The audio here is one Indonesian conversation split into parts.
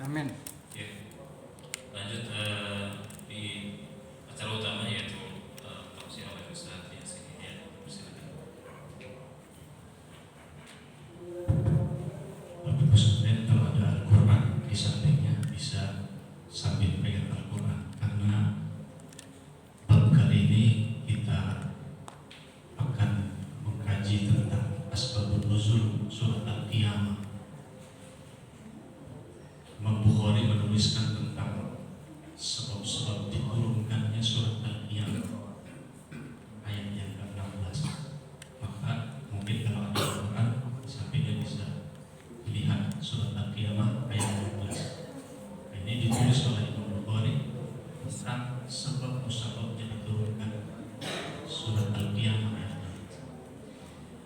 Amin. Ya. Lanjut di acara utama yaitu tafsir oleh Ustaz Yasin ya. Silakan. Bapak Ibu sekalian, kalau ada Al-Quran di sampingnya bisa sambil pegang Al-Quran, karena bab kali ini kita akan mengkaji tentang asbabun nuzul surat Al-Qiyamah. Imam Bukhari menuliskan tentang sebab-sebab diturunkannya surat Al-Qiyamah ayat yang ke-16. Maka mungkin kalau ada Al-Quran sampingnya bisa lihat surat Al-Qiyamah ayat 16. Ini ditulis oleh Imam Bukhari tentang sebab-sebabnya diturunkan surat Al-Qiyamah ayat 16.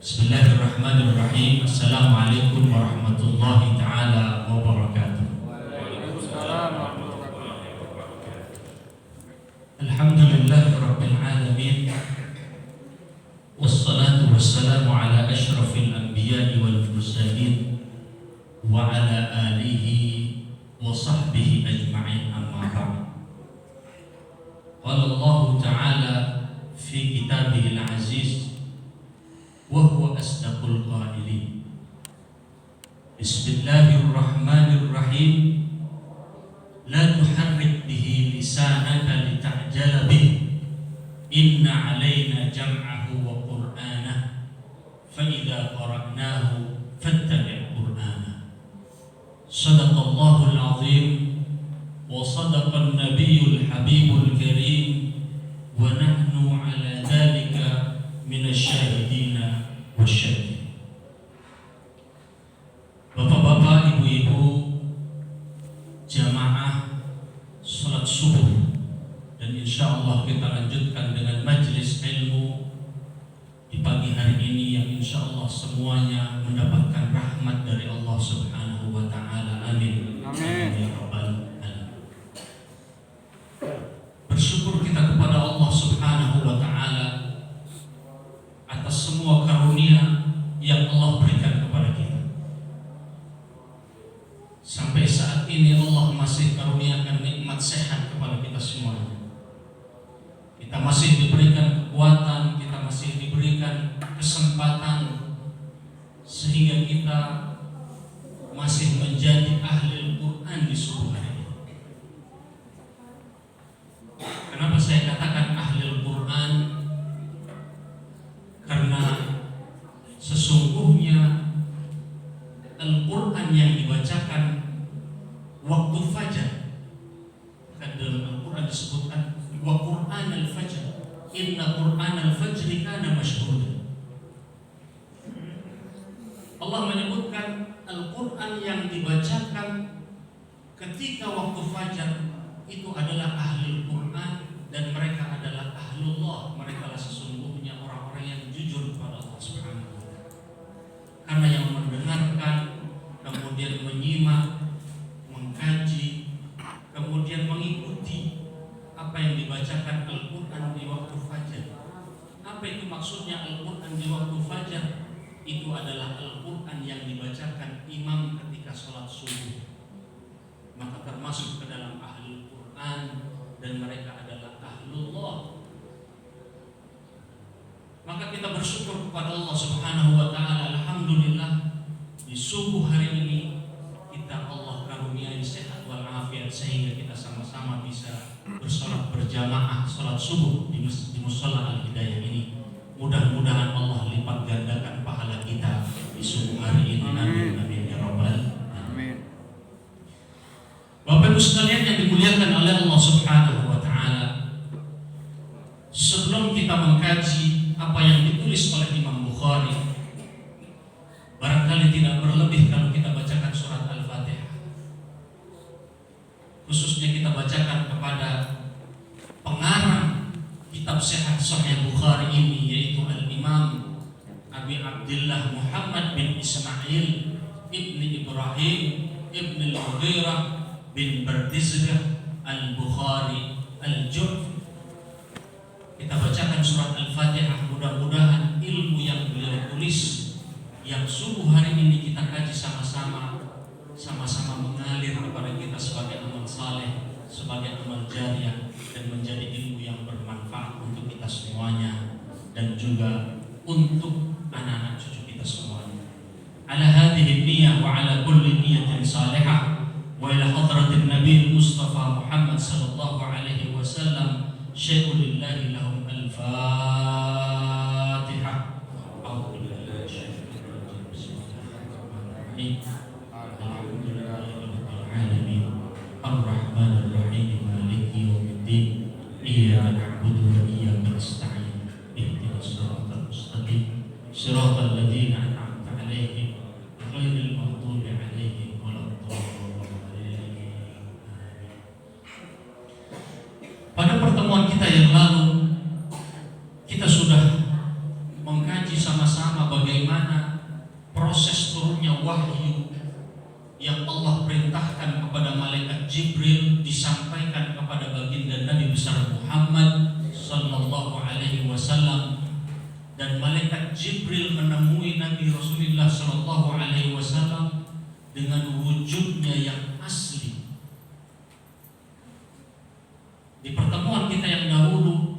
Bismillahirrahmanirrahim. Assalamualaikum warahmatullahi taala wabarakatuh. Alhamdulillahi Rabbil Alamin, wassalatu wassalamu ala ashrafil anbiya'i wal mursalin wa ala alihi wa sahbihi ajma'in, amma ba'd. Qala Allah Ta'ala fi kitabihil aziz wa huwa asdaqul qailin. Bismillahirrahmanirrahim. La tuharrik bihi lisanaka lita'jala bih. Inna alaina jam'ahu wa qur'anah. Fa idza qara'nahu fattabi' qur'anah. Shadaqallahul azim wa sadaqan nabiyyul habibul karim wa nahnu ala dhalika minasyahidina wasyakirin. Bapak-bapak, ibu-ibu, jamaah salat subuh, dan insya Allah kita lanjutkan dengan majelis ilmu di pagi hari ini yang insya Allah semuanya mendapatkan rahmat dari Allah Subhanahu wa Ta'ala. Amin. Amin. Ya Rabbal Alamin. Bersyukur kita kepada Allah Subhanahu wa Ta'ala atas semua karunia yang Allah berikan kepada kita. Sampai saat ini Allah masih karuniakan nikmat sehat kepada kita semuanya. Kita masih diberikan kekuatan, kita masih diberikan kesempatan, sehingga kita masih menjadi ahli Al-Quran di subuh hari ini. Kenapa saya katakan ahli Al-Quran? Karena sesungguhnya Al-Quran yang dibacakan waktu fajar, kan dalam Al-Quran disebutkan wa Quran al-fajr, inna Quran al-fajr kana mashhuda. Allah menyebutkan Al-Quran yang dibacakan ketika waktu fajar itu adalah ahli Al-Quran, dan mereka adalah ahlullah. Mereka lah sesungguhnya orang-orang yang jujur kepada Allah Subhanahu wa ta'ala. Karena yang mendengarkan, kemudian menyimak, mengkaji, kemudian mengikuti apa yang dibacakan Al-Quran di waktu fajar. Apa itu maksudnya Al-Quran di waktu fajar? Itu adalah Al-Quran yang dibacakan imam ketika sholat subuh. Maka termasuk ke dalam ahli Quran, dan mereka adalah ahlullah. Maka kita bersyukur kepada Allah Subhanahu wa ta'ala. Alhamdulillah, di subuh hari ini kita Allah karuniai sehat walafiat, sehingga kita sama-sama bisa bersolat berjamaah sholat subuh di Mushola Al-Hidayah ini. Mudah-mudahan Allah lipat gandakan pahala kita di subuh hari ini. Amin, amin ya rabbal alamin. Bapak Ibu sekalian yang dimuliakan oleh Allah Subhanahu wa ta'ala, sebelum kita mengkaji apa yang ditulis oleh Imam Bukhari, barangkali tidak berlebih kalau kita bacakan surat Al-Fatihah. Khususnya kita bacakan kepada pengarang kitab sehat Sahih Bukhari ini, yaitu Al-Imam Abi Abdullah Muhammad bin Ismail ibni Ibrahim ibni Al-Mughirah bin Bardizbah Al-Bukhari Al-Ju'fi. Kita bacakan surat Al-Fatihah, mudah-mudahan ilmu yang beliau tulis yang subuh hari ini kita kaji sama-sama mengalir kepada kita sebagai amal saleh, sebagai amal jariah, dan menjadi ilmu yang bermanfaat untuk kita semuanya dan juga untuk anak-anak cucu kita semuanya. Ala hadhihi niyyah wa ala kulli niyyatin salihah wa ila hadratin Nabi Mustafa Muhammad sallallahu alaihi wasallam syai'un lillahi lahum al-Fatihah. Alhamdulillahirrahmanirrahim Ar-Rahmanir-Rahim Maliki yaumiddin Iyyaka na'budu wa iyyaka nasta'in Ihdinas siratal mustaqim Siratal ladzina an'amta 'alaihim ghairil maghdubi 'alaihim waladdallin. Pada pertemuan kita yang lalu, kita sudah mengkaji sama-sama bagaimana proses turunnya wahyu yang Allah perintahkan kepada malaikat Jibril disampaikan kepada baginda Nabi besar Muhammad sallallahu alaihi wasallam, dan malaikat Jibril menemui Nabi Rasulullah sallallahu alaihi wasallam dengan wujudnya yang asli. Di pertemuan kita yang dahulu,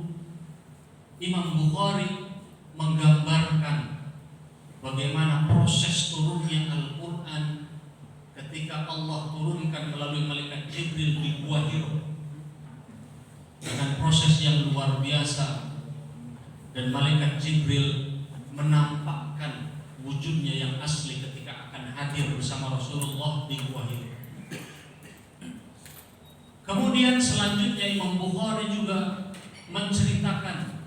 Imam Bukhari menggambarkan bagaimana proses turunnya Al-Quran ketika Allah turunkan melalui malaikat Jibril di Gua Hira, dengan proses yang luar biasa, dan malaikat Jibril menampakkan wujudnya yang asli ketika akan hadir bersama Rasulullah di Gua Hira. Kemudian selanjutnya Imam Bukhari juga menceritakan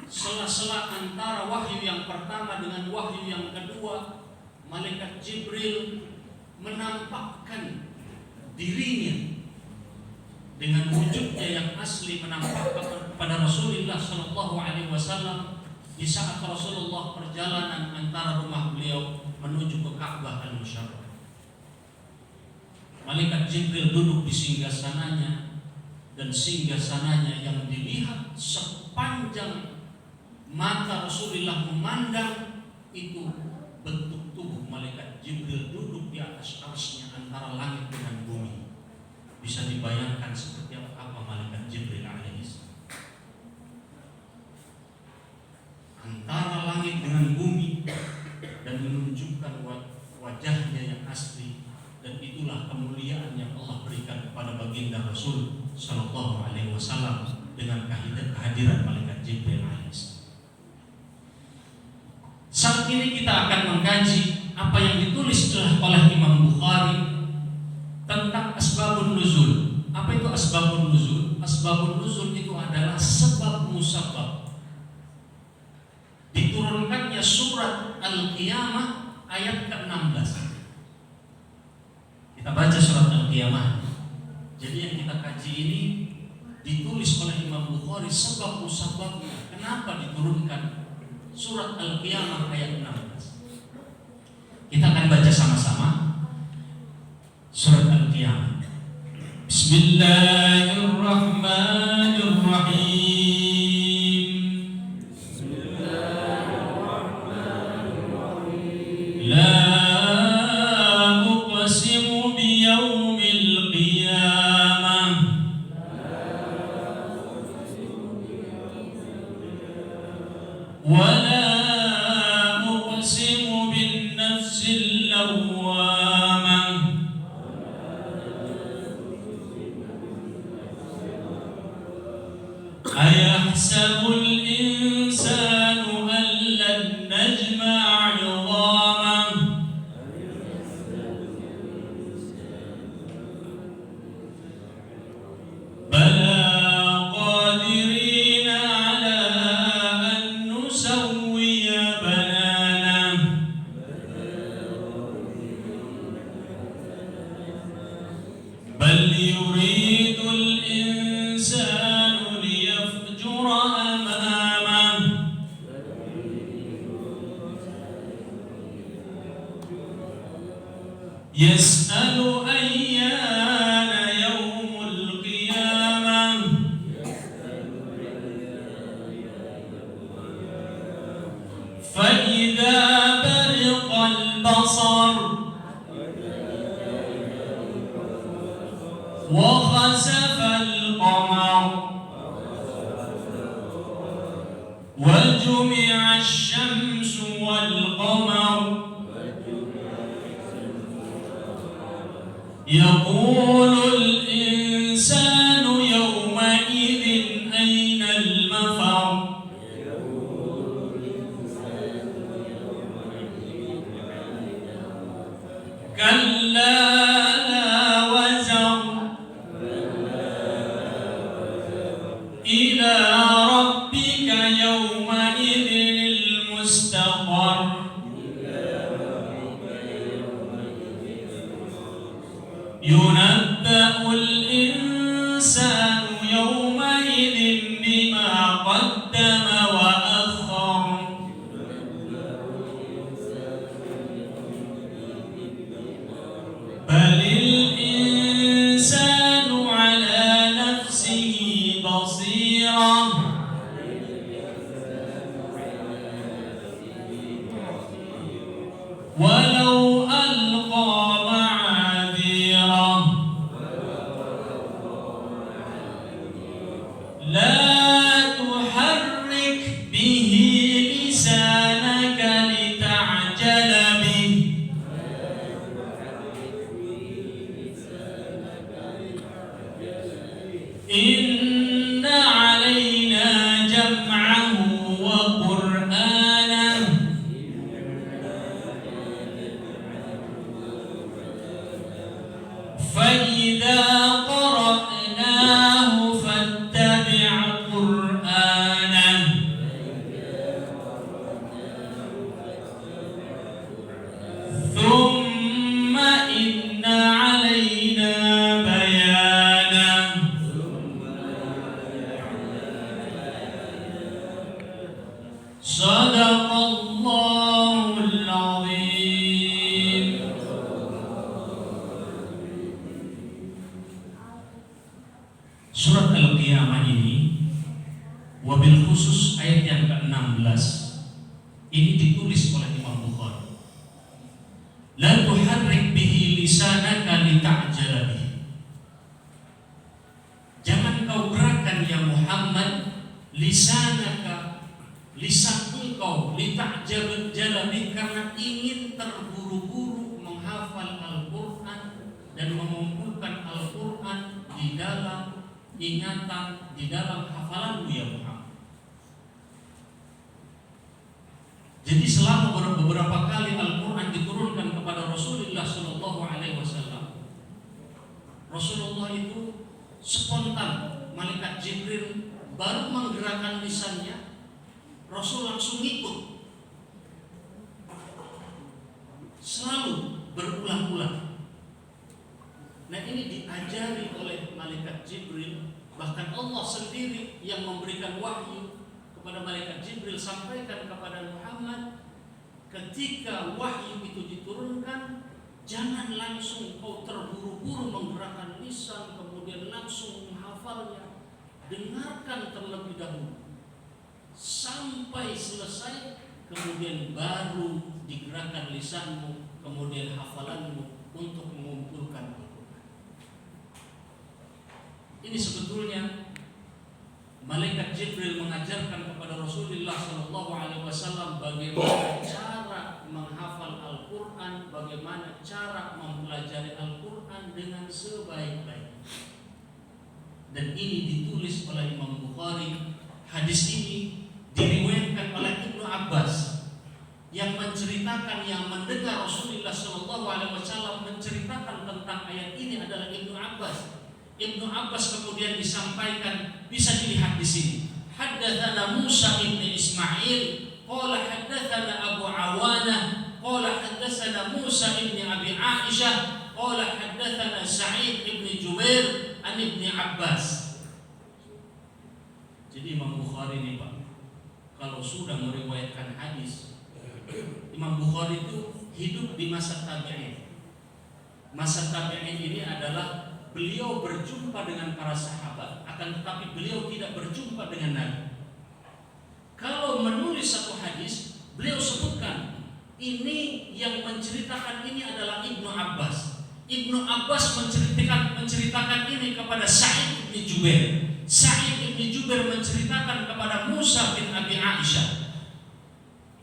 sela-sela antara wahyu yang pertama dengan wahyu yang kedua, malaikat Jibril menampakkan dirinya dengan wujudnya yang asli, menampakkan kepada Rasulullah sallallahu alaihi wasallam di saat Rasulullah perjalanan antara rumah beliau menuju ke Ka'bah Al-Musyarrafah. Malaikat Jibril duduk di singgasananya, dan singgasananya yang dilihat sepanjang mata Rasulullah memandang itu bentuk tubuh malaikat Jibril duduk di atas arsy-Nya antara langit itulah kemuliaan yang Allah berikan kepada baginda Rasul Sallallahu Alaihi Wasallam dengan kehadiran malaikat Jibril alaihissalam. Saat ini kita akan mengkaji apa yang ditulis oleh Imam Bukhari tentang asbabun nuzul. Apa itu asbabun nuzul? Asbabun nuzul itu adalah sebab musabab diturunkannya surat Al-Qiyamah ayat ke-16. Kita baca surat Al-Qiyamah. Jadi yang kita kaji ini ditulis oleh Imam Bukhari sebab musababnya. Kenapa diturunkan surat Al-Qiyamah ayat 16? Kita akan baca sama-sama surat Al-Qiyamah. Bismillahirrahmanirrahim. La uqsimu biyaumil qiyamah wa la uqsimu bin nafsil lawwamah ayahsabul insanu an lan najma'a 'idhamah bala qadirina 'ala an nusawwiya bananah bal yuridul insanu liyafjura amamah yas'alu ayyana yaumul qiyamah fa idza bariqal basar wa khasafal qamar wa jumi'a asy-syamsu wal qamar yaqulul insanu yawma idzin aynal mafar kalla la wazar ila rabbika yawma idzinil mustaqar yunabba'ul insanu yawma idzin bima qaddama wa akhkhar balil insanu ala nafsihi basirah walau alqa ma'adhirah la tuharrik bihi lisanaka lita'jala bih inna 'alaina jam'ahu wa qur'anah fa idza qara'nahu fattabi' qur'anah thumma inna 'alaina bayanah Sadaqallahul azim. Surat Al-Qiyamah ini wabil khusus ayat yang ke-16 ini ditulis oleh Imam Bukhari. La tuharrik bihi lisanaka lita'jala bihi. Jangan kau gerakkan ya Muhammad lisanaka, lisan engkau lita'jala bihi, karena ingin terburu-buru menghafal Al-Quran dan ingatan di dalam hafalanmu ya Muhammad. Jadi selama beberapa kali Al-Quran diturunkan kepada Rasulullah Shallallahu Alaihi Wasallam, Rasulullah itu spontan, malaikat Jibril baru menggerakkan lisannya, Rasul langsung ikut. Selalu berulang-ulang. Nah, ini diajari oleh malaikat Jibril. Bahkan Allah sendiri yang memberikan wahyu kepada malaikat Jibril, sampaikan kepada Muhammad, ketika wahyu itu diturunkan, jangan langsung kau terburu-buru menggerakkan lisan kemudian langsung menghafalnya. Dengarkan terlebih dahulu sampai selesai, kemudian baru digerakkan lisanmu, kemudian hafalanmu untuk mengumpulkan Al-Quran. Ini sebetulnya malaikat Jibril mengajarkan kepada Rasulullah Shallallahu Alaihi Wasallam bagaimana cara menghafal Al-Quran, bagaimana cara mempelajari Al-Quran dengan sebaik-baiknya. Dan ini ditulis oleh Imam Bukhari. Hadis ini diriwayatkan oleh Ibnu Abbas yang menceritakan, yang mendengar Rasulullah Shallallahu Alaihi Wasallam menceritakan tentang ayat ini adalah Ibnu Abbas. Ibnu Abbas kemudian disampaikan, bisa dilihat di sini. Haddatsana Musa ibn Ismail, qala haddatsana Abu Awanah, qala haddatsana Musa ibn Abi Aisyah, qala haddatsana Sa'id ibn Jubair an Ibn Abbas. Jadi Imam Bukhari ini Pak, kalau sudah meriwayatkan hadis, Imam Bukhari itu hidup di masa tabi'in. Masa tabi'in ini adalah beliau berjumpa dengan para sahabat, akan tetapi beliau tidak berjumpa dengan Nabi. Kalau menulis satu hadis, beliau sebutkan ini yang menceritakan ini adalah Ibnu Abbas. Ibnu Abbas menceritakan ini kepada Sa'id bin Jubair. Sa'id bin Jubair menceritakan kepada Musa bin Abi Aisyah.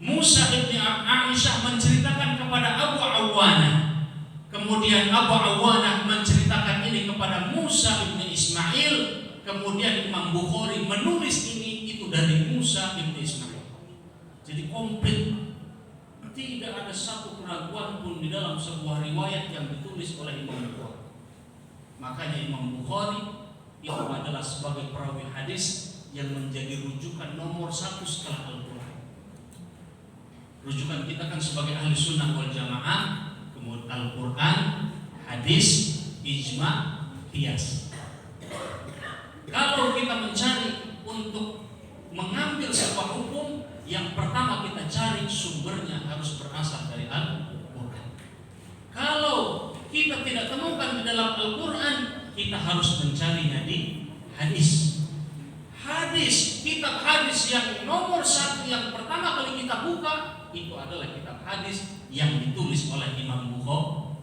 Musa bin Aisyah menceritakan kepada Abu Awanah. Kemudian Abu Awanah menceritakan ini kepada Musa bin Ismail. Kemudian Imam Bukhari menulis ini itu dari Musa bin Ismail. Jadi komplit. Tidak ada satu keraguan pun di dalam sebuah riwayat yang ditulis oleh Imam Bukhari. Makanya Imam Bukhari itu adalah sebagai perawi hadis yang menjadi rujukan nomor 1 setelah Al-Quran. Rujukan kita kan sebagai ahli sunnah wal jamaah, kemudian Al-Quran, hadis, ijma, qiyas. Kalau kita mencari untuk mengambil sebuah hukum, yang pertama kita cari sumbernya harus berasal dari Al-Quran. Kalau kita tidak temukan di dalam Al-Quran, kita harus mencarinya di hadis. Hadis, kitab hadis yang nomor 1 yang pertama kali kita buka itu adalah kitab hadis yang ditulis oleh Imam Bukhari.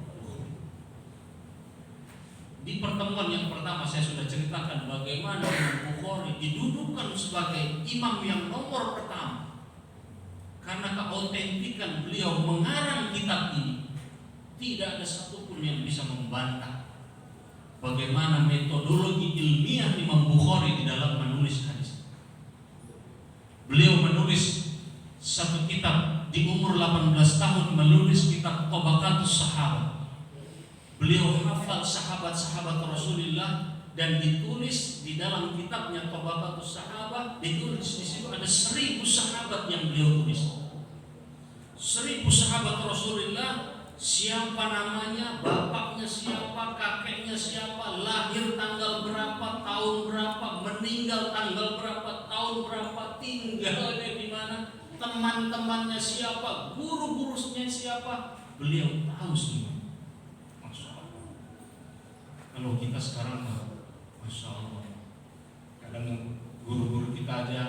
Di pertemuan yang pertama saya sudah ceritakan bagaimana Imam Bukhari didudukkan sebagai imam yang nomor pertama karena keautentikan beliau mengarang kitab ini. Tidak ada satupun yang bisa membantah bagaimana metodologi ilmiah Imam Bukhari di dalam menulis hadis. Beliau menulis satu kitab di umur 18 tahun, menulis kitab Tabaqatus Sahabat. Beliau hafal sahabat-sahabat Rasulullah dan ditulis di dalam kitabnya Tabaqatus Sahabat, ditulis di situ ada 1000 sahabat yang beliau tulis. 1000 sahabat Rasulullah, siapa namanya, bapaknya siapa, kakeknya siapa, lahir tanggal berapa, tahun berapa, meninggal tanggal berapa, tahun berapa, tinggalnya di mana, teman-temannya siapa, guru-gurunya siapa, beliau tahu semua. Masya Allah. Kalau kita sekarang, Masya Allah, kadang guru-guru kita aja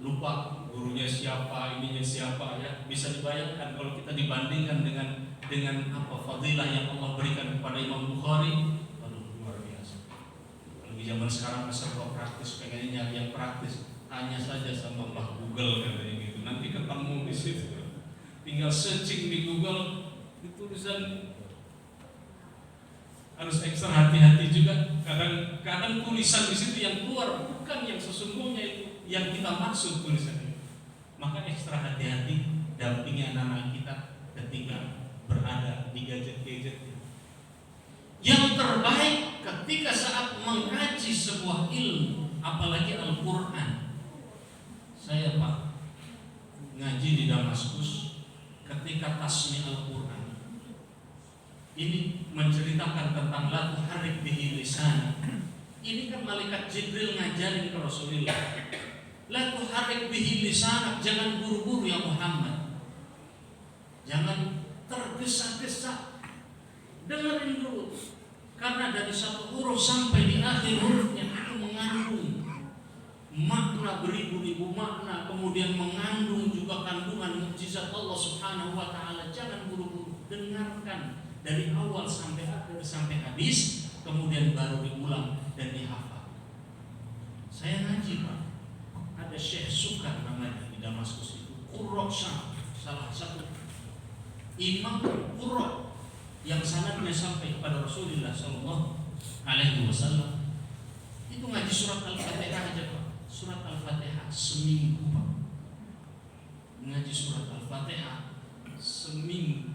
lupa gurunya siapa, ininya siapa, ya bisa dibayangkan kalau kita dibandingkan dengan apa fadilah yang Allah berikan kepada Imam Bukhari. Aduh, luar biasa. Kalau di zaman sekarang serba praktis, pengen nyari yang praktis, tanya saja sama Mbah Google katanya gitu. Nanti ketemu di situ. Tinggal searching di Google, di tulisan harus ekstra hati-hati juga. Kadang tulisan di situ yang keluar bukan yang sesungguhnya itu yang kita maksud tulisan itu. Maka ekstra hati-hati dampingi anak-anak kita ketika berada di gadget-gadget. Yang terbaik ketika saat mengkaji sebuah ilmu, apalagi Al-Quran. Saya Pak ngaji di Damaskus ketika tasmi Al-Quran. Ini menceritakan tentang la tuharrik bihi lisan. Ini kan malaikat Jibril ngajarin ke Rasulullah. La tuharrik bihi lisan, jangan buru-buru ya Muhammad. Jangan tergesa-gesa. Dengerin dulu. Karena dari satu huruf sampai di akhir hurufnya itu mengandung makna beribu-ribu makna, kemudian mengandung juga kandungan mukjizat Allah Subhanahu wa taala. Jangan buru-buru, dengarkan dari awal sampai akhir sampai habis, kemudian baru diulang dan dihafal. Saya ngaji Pak, ada Syekh Sukar namanya di Damaskus itu, Qurra Syam, salah satu imam Qurra yang sanadnya sampai kepada Rasulullah Sallallahu Alaihi Wasallam. Itu ngaji surat Al-Fatihah aja Pak, surat Al-Fatihah seminggu Pak, ngaji surat Al-Fatihah seminggu.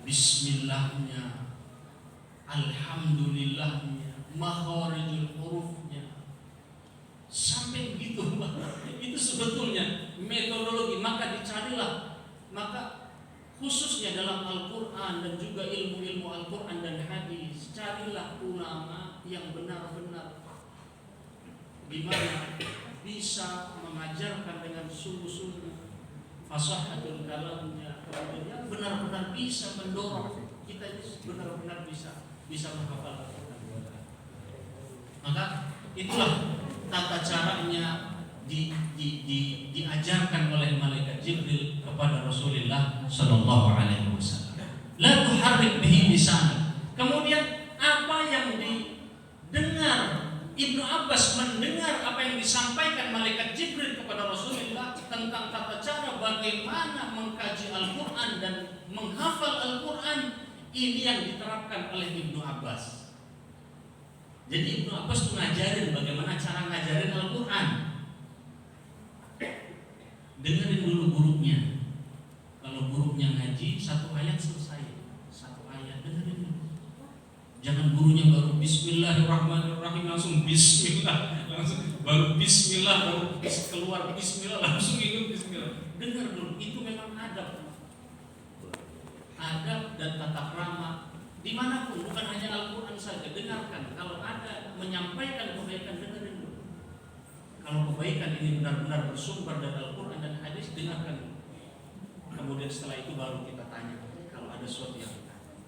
Bismillahnya, Alhamdulillahnya, makharijul hurufnya, sampai begitu Pak. Itu sebetulnya metodologi. Maka dicarilah, maka khususnya dalam Al-Quran dan juga ilmu-ilmu Al-Quran dan hadis, carilah ulama yang benar-benar di mana bisa mengajarkan dengan sungguh-sungguh fasahatul kalamnya, kemudian yang benar-benar bisa mendorong kita itu benar-benar bisa menghafal Al-Quran. Maka itulah tata caranya diajarkan oleh malaikat Jibril kepada Rasulullah Sallallahu Alaihi Wasallam. La tuharrik bihi lisan. Kemudian apa yang didengar Ibnu Abbas mendengar apa yang disampaikan malaikat Jibril kepada Rasulullah tentang tata cara bagaimana mengkaji Al-Quran dan menghafal Al-Quran, ini yang diterapkan oleh Ibnu Abbas. Jadi Ibnu Abbas itu ngajarin bagaimana cara ngajarin Al-Quran. Dengerin dulu gurunya. Kalau gurunya ngaji satu ayat selesai, satu ayat dengerin dulu. Jangan gurunya baru Bismillahirrahmanirrahim langsung Bismillah, langsung baru Bismillah baru keluar Bismillah langsung ikut Bismillah. Dengar dulu, itu memang adab dan tata krama dimanapun, bukan hanya Al-Quran saja. Dengarkan. Kalau ada menyampaikan kebaikan, dengerin dulu. Kalau kebaikan ini benar-benar bersumber dari Al-Quran dan hadis, dengarkan. Kemudian setelah itu baru kita tanya. Kalau ada sesuatu yang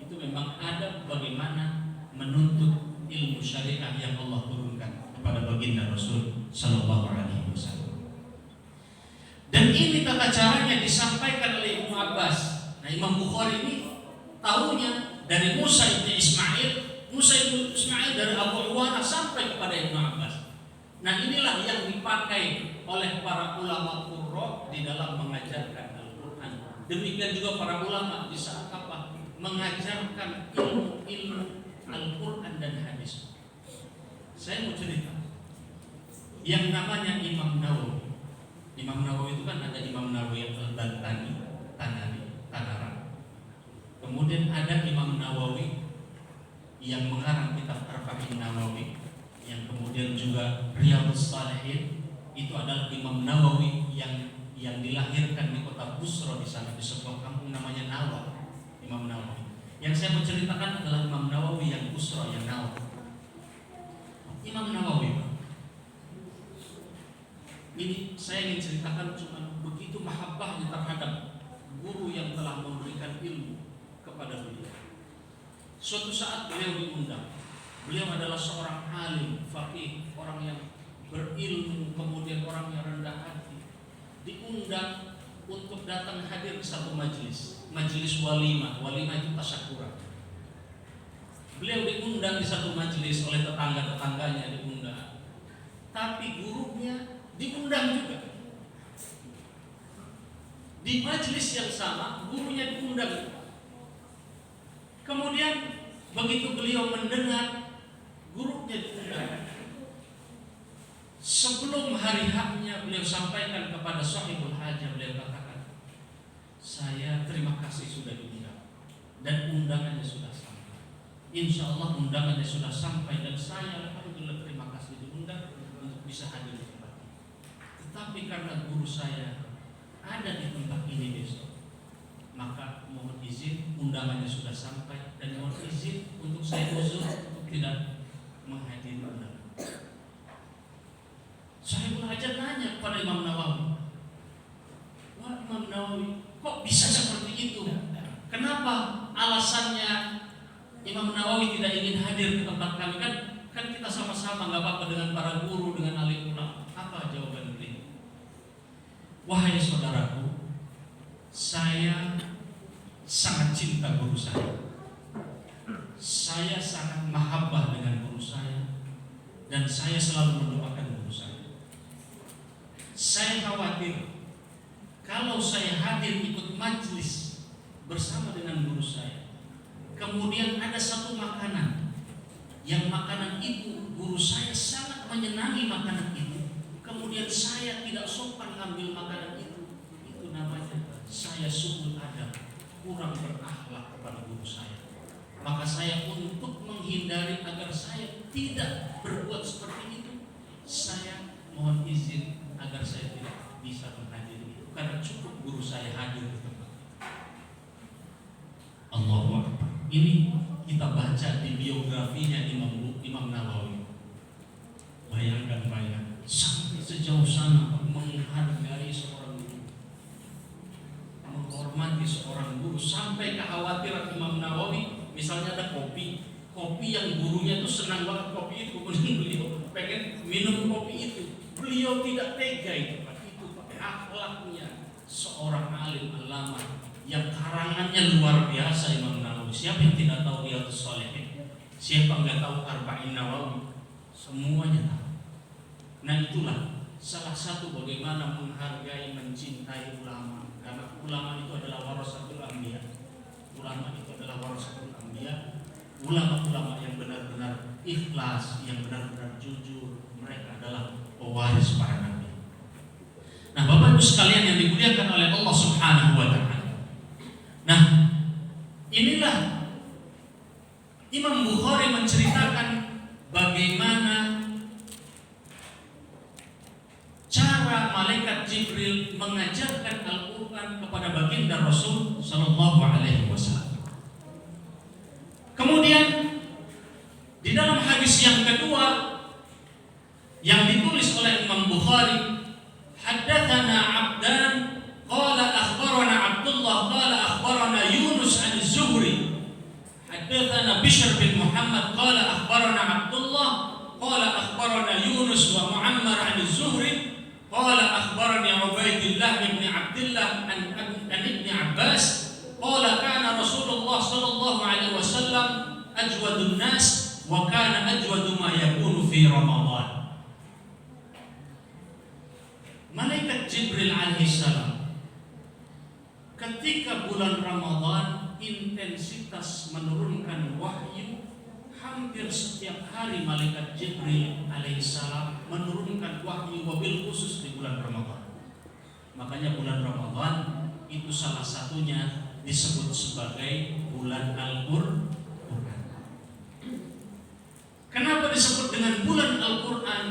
itu memang ada bagaimana menuntut ilmu syariah yang Allah turunkan kepada baginda Rasul Sallallahu Alaihi Wasallam. Dan ini tata caranya disampaikan oleh Ibnu Abbas. Nah, Imam Bukhari ini tahunya dari Musa bin Ismail dari Abu Uwanah sampai kepada Ibnu Abbas. Nah, inilah yang dipakai oleh para ulama Qurra di dalam mengajarkan Al-Quran. Demikian juga para ulama di saat apa? Mengajarkan ilmu Al-Quran dan hadis. Saya mau cerita yang namanya Imam Nawawi. Imam Nawawi itu kan ada Imam Nawawi Al-Bantani, Tanara. Kemudian ada Imam Nawawi yang mengarang kitab Arba'in Nawawi, yang kemudian juga Riyadhus Shalihin. Itu adalah Imam Nawawi yang dilahirkan di kota Busra di sana, di sebuah kampung namanya Nawa. Imam Nawawi. Yang saya mau ceritakan adalah Imam Nawawi yang Busra, yang Nawa. Imam Nawawi, ini saya ingin ceritakan cuma begitu mahabbahnya terhadap guru yang telah memberikan ilmu kepada beliau. Suatu saat beliau diundang. Beliau adalah seorang alim, faqih, orang yang berilmu, kemudian orang yang rendah hati. Diundang untuk datang hadir ke satu majelis walimah. Walimah itu tasyakuran. Beliau diundang di satu majelis oleh tetangga-tetangganya, diundang. Tapi gurunya diundang juga. Di majelis yang sama, gurunya diundang. Kemudian begitu beliau mendengar gurunya diundang, sebelum hari haknya beliau sampaikan kepada sahibul hajah, beliau katakan, saya terima kasih sudah diundang dan undangannya sudah sampai. Insya Allah undangannya sudah sampai dan saya alhamdulillah terima kasih diundang untuk bisa hadir di tempat ini. Tetapi karena guru saya ada di tempat ini besok, maka mohon izin undangannya sudah sampai dan mohon izin untuk saya uzur untuk tidak menghadiri undangan. Sahibul Hajat nanya kepada Imam Nawawi, wah Imam Nawawi, kok bisa seperti itu? Kenapa alasannya Imam Nawawi tidak ingin hadir ke tempat kami? Kan kita sama-sama nggak apa-apa dengan para guru, dengan alim ulama. Apa jawaban beliau? Wahai saudaraku, saya sangat cinta guru saya. Saya sangat mahabbah dengan guru saya dan saya selalu mendoakan guru saya. Saya khawatir kalau saya hadir ikut majelis bersama dengan guru saya, kemudian ada satu makanan yang makanan itu guru saya sangat menyenangi makanan itu, kemudian saya tidak sopan ngambil makanan itu namanya saya su'ul adab, kurang berakhlak kepada guru saya. Maka saya untuk menghindari agar saya tidak berbuat seperti itu, saya mohon izin agar saya tidak bisa menghadiri itu karena cukup guru saya hadir di tempat itu. Allahu Akbar. Ini kita baca di biografinya Imam Nawawi. Bayangkan sampai sejauh sana menghargai seorang guru, menghormati seorang guru, sampai kekhawatiran Imam Nawawi. Misalnya ada kopi yang gurunya tuh senang banget kopi itu, kemudian beliau pengen minum kopi itu, beliau tidak tega itu pakai akhlaknya seorang alim ulama yang karangannya luar biasa. Imam Nawawi, siapa yang tidak tahu Riyadhus Shalihin? Siapa nggak tahu Arba'in Nawawi? Semuanya tahu. Nah itulah salah satu bagaimana menghargai, mencintai ulama, karena ulama itu adalah warasatul anbiya. Ulama itu adalah warasatul anbiya. Ulama-ulama yang benar-benar ikhlas, yang benar-benar jujur, mereka adalah pewaris para nabi. Nah, Bapak Ibu sekalian yang dimuliakan oleh Allah Subhanahu wa taala. Nah, inilah Imam Bukhari menceritakan bagaimana cara malaikat Jibril mengajarkan Al-Quran kepada baginda Rasul Sallallahu Alaihi Wasallam. Kemudian di dalam hadis yang kedua yang ditulis oleh Imam Bukhari, haddatsana Abdan qala akhbarana Abdullah qala akhbarana Yunus an-Zuhri, haddatsana Bishr bin Muhammad qala akhbarana Abdullah qala akhbarana Yunus wa Muammar an-Zuhri qala akhbarani Ubaidillah bin Abdullah an Ibn Abbas qala kana Rasulullah sallallahu alaihi wasallam ajwadun nas wa kana ajwadu ma yakunu fi Ramadan. Malaikat Jibril alaihissalam ketika bulan Ramadan intensitas menurunkan wahyu. Hampir setiap hari malaikat Jibril alaihissalam menurunkan wahyu, wabil khusus di bulan Ramadan. Makanya bulan Ramadan itu salah satunya disebut sebagai bulan Al-Qur'an. Kenapa disebut dengan bulan Al-Qur'an?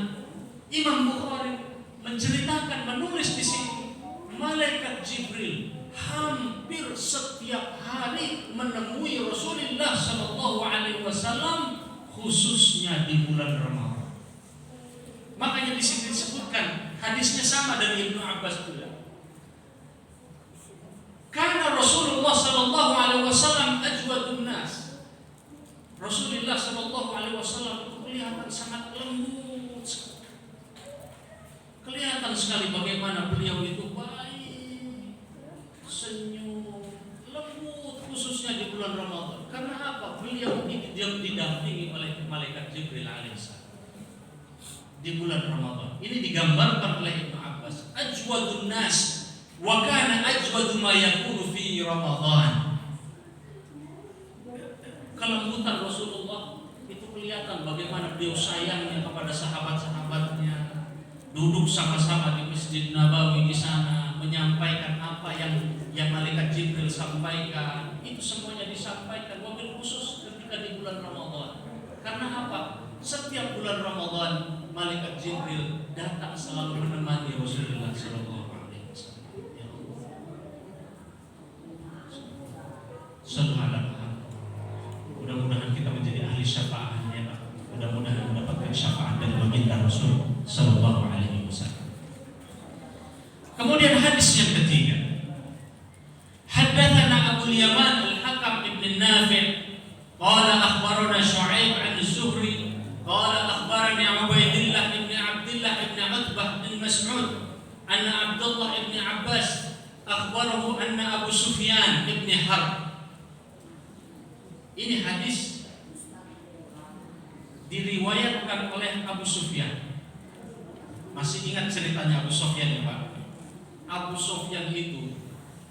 Imam Bukhari menceritakan, menulis di sini, malaikat Jibril hampir setiap hari menemui Rasulullah Sallallahu Alaihi Wasallam, khususnya di bulan Ramadan. Makanya di sini disebutkan hadisnya sama dari Ibnu Abbas juga. Karena Rasulullah Sallallahu Alaihi Wasallam ajwadun nas. Rasulullah Sallallahu Alaihi Wasallam itu kelihatan sangat lembut, kelihatan sekali bagaimana beliau itu baik, senyum, lembut, khususnya di bulan Ramadan. Karena apa? Beliau ini didampingi oleh malaikat Jibril alaihissalam di bulan Ramadan. Ini digambarkan oleh Ibnu Abbas, ajwadun nas wa kana ajwadu ma yakunu fi Ramadan. kelembutan Rasulullah itu kelihatan bagaimana beliau sayangnya kepada sahabat-sahabatnya. Duduk sama-sama di Masjid Nabawi di sana, menyampaikan apa yang malaikat Jibril sampaikan. Itu semuanya disampaikan, wabil khusus ketika di bulan Ramadan. Karena apa? Setiap bulan Ramadan malaikat Jibril datang selalu menemani Rasulullah Sallallahu Alaihi Wasallam. Ya Allah. Subhanallah. Mudah-mudahan kita menjadi ahli syafaatnya, Pak. Mudah-mudahan mendapatkan syafaat dari baginda Rasul Sallallahu Alaihi Wasallam. Kemudian hadis yang ketiga, haddatsana Abu Yaman Al-Hakam ibn Nafi' qala akhbarana Syu'aib an Az-Zuhri qala akhbarani Ubaidillah ibn Abdullah ibn Utbah bin Mas'ud anna Abdullah ibn Abbas akhbarahu anna Abu Sufyan ibn Harb. Ini hadis diriwayatkan oleh Abu Sufyan. Masih ingat ceritanya Abu Sufyan ya Pak? Abu Sufyan itu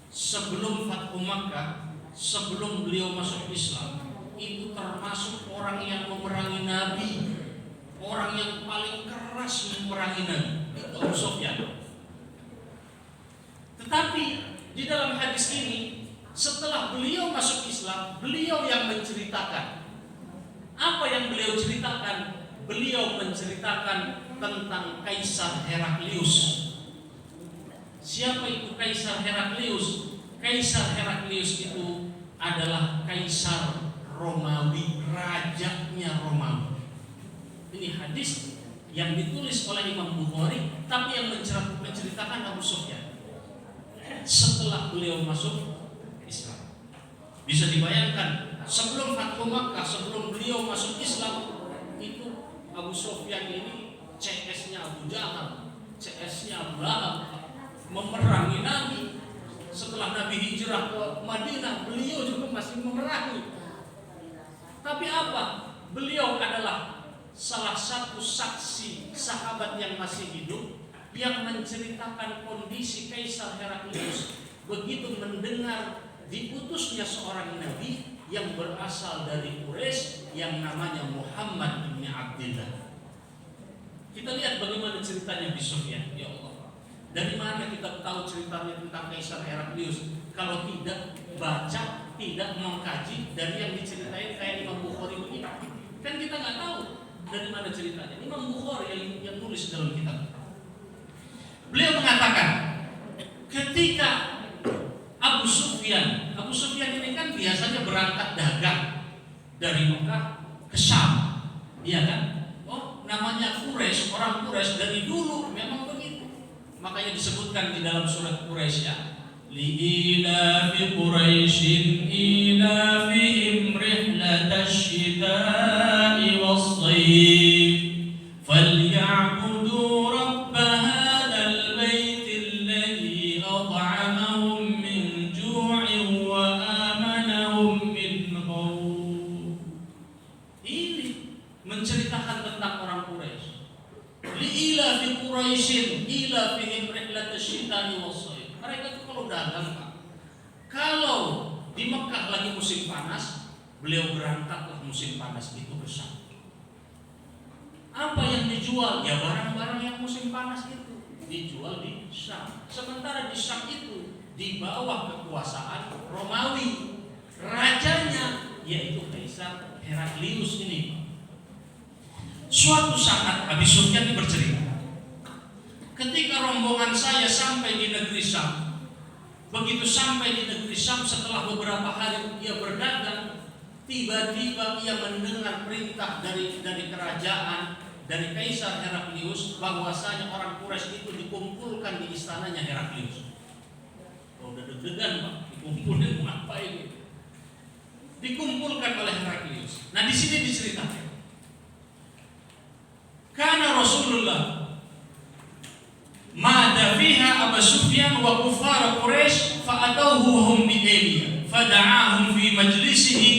sebelum Fathu Makkah, sebelum beliau masuk Islam, itu termasuk orang yang memerangi Nabi, orang yang paling keras memerangi Nabi. Itu Abu Sufyan. Tetapi di dalam hadis ini, setelah beliau masuk Islam, beliau yang menceritakan. Apa yang beliau ceritakan? Beliau menceritakan tentang Kaisar Heraklius. Siapa itu Kaisar Heraklius? Kaisar Heraklius itu adalah Kaisar Romawi, rajanya Romawi. Ini hadis yang ditulis oleh Imam Bukhari, tapi yang menceritakan Abu Sufyan setelah beliau masuk Islam. Bisa dibayangkan, sebelum Fathu Makkah, sebelum beliau masuk Islam, itu Abu Sufyan ini CS-nya Abu Jahal, CS-nya Abu Lahab, memerangi Nabi. Setelah Nabi hijrah ke Madinah, beliau juga masih memerangi. Tapi apa? Beliau adalah salah satu saksi sahabat yang masih hidup yang menceritakan kondisi Kaisar Heraklius begitu mendengar diutusnya seorang nabi yang berasal dari Quraisy yang namanya Muhammad bin Abdullah. Kita lihat bagaimana ceritanya Abu Sufyan. Ya Allah, dari mana kita tahu ceritanya tentang Kaisar Heraklius kalau tidak baca, tidak mengkaji dari yang diceritain kayak Imam Bukhari begini? Kan kita nggak tahu dari mana ceritanya. Imam Bukhari yang nulis dalam kitab. Beliau mengatakan, ketika Abu Sufyan ini kan biasanya berangkat dagang dari Mekah ke Syam, iya kan? Oh, namanya Quraisy, orang Quraisy dari dulu memang begitu. Makanya disebutkan di dalam surat Quraisy ya, li'ilafi Quraisyin ilafihim rihlatash shita'i was-sayf falya'budu rabb hadzal baitil ladzi at'amahum min ju'in wa amanahum min khawf. Ini menceritakan tentang orang Quraisy. Li'ilafi Quraisyin ilafihim rihlatash shita'i was-sayf. Mereka itu kalau dagang Pak, kalau di Mekah lagi musim panas, beliau berangkatlah musim panas itu ke Syam. Apa yang dijual? Ya barang-barang yang musim panas itu dijual di Syam. Sementara di Syam itu di bawah kekuasaan Romawi, rajanya yaitu Kaisar Heraklius ini. Suatu saat Abu Sufyan bercerita, ketika rombongan saya sampai di negeri Syam, begitu sampai di negeri Syam setelah beberapa hari ia berdagang, tiba-tiba ia mendengar perintah dari kerajaan, dari Kaisar Heraklius, bahwasanya orang Quraisy itu dikumpulkan di istananya Heraklius. Oh, udah deg-degan Pak, dikumpulkan apa ini? Dikumpulkan oleh Heraklius. Nah di sini diceritakan, karena Rasulullah mada fiha Abu Sufyan wa kufar Quraisy fa'atauhu wa hum bi'aliya fada'ahum fi majlisihi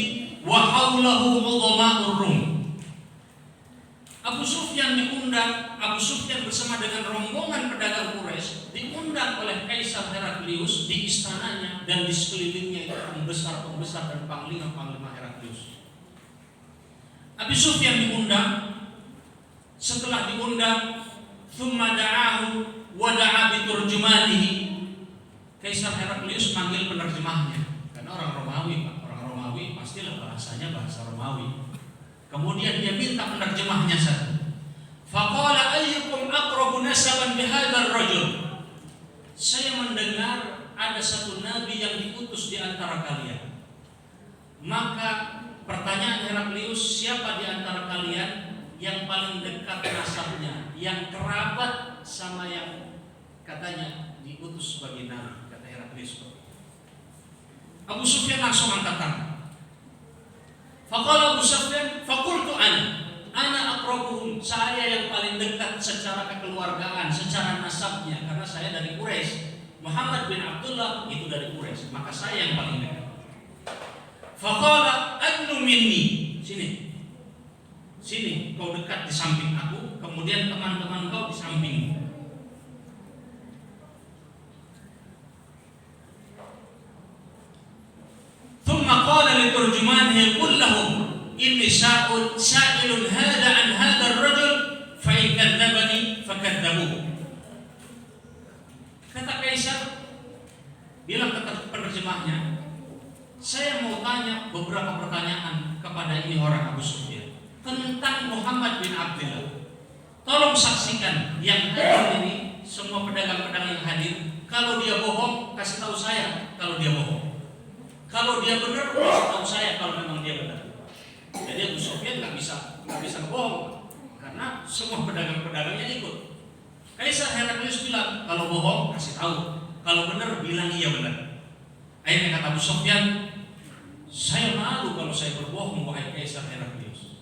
wa hawlahu udhama'ur Rum. Abu Sufyan diundang, Abu Sufyan bersama dengan rombongan pedagang Quraisy diundang oleh Kaisar Heraklius di istananya, dan di sekelilingnya itu pembesar-pembesar dan panglima-panglima Heraklius. Abi Sufyan diundang. Setelah diundang, thumma da'ahu wa da'a biturjumanihi. Kaisar Heraklius manggil penerjemahnya. Karena orang Romawi, Pak. Orang Romawi pastilah bahasanya bahasa Romawi. Kemudian dia minta penerjemahnya satu. Faqala ayyukum aqrabu nasaban bihadzal rajul. Saya mendengar ada satu nabi yang diutus di antara kalian. Maka pertanyaan Heraklius, siapa di antara kalian yang paling dekat nasabnya, yang kerabat sama yang katanya diutus sebagai nabi, kata Heraklius. Abu Sufyan langsung angkat tangan. Faqala Abu Sufyan, faqultu ana aqrabuhum, saya yang paling dekat secara kekeluargaan, secara nasabnya, karena saya dari Quraisy. Muhammad bin Abdullah itu dari Quraisy, maka saya yang paling dekat. Faqala adnu minni, sini kau dekat di samping aku, kemudian teman-teman kau di sampingmu. Thumma qala liturjumanihi qul lahum inni sa'ilun hadha an hadha ar-rajul fa in kadzdzabani fakadzdzabuhu. Kata Kaisar bilang ke penerjemahnya, saya mau tanya beberapa pertanyaan kepada ini orang Abu Sufyan tentang Muhammad bin Abdullah. Tolong saksikan yang hadir ini, semua pedagang-pedagang yang hadir. Kalau dia bohong, kasih tahu saya kalau dia bohong. Kalau dia benar, kasih tahu saya kalau memang dia benar. Jadi Abu Sufyan nggak bisa bohong karena semua pedagang-pedagangnya ikut. Kaisar Heraklius bilang kalau bohong kasih tahu, kalau benar bilang iya benar. Akhirnya kata Abu Sufyan, saya malu kalau saya berbohong wahai Kaisar Heraklius.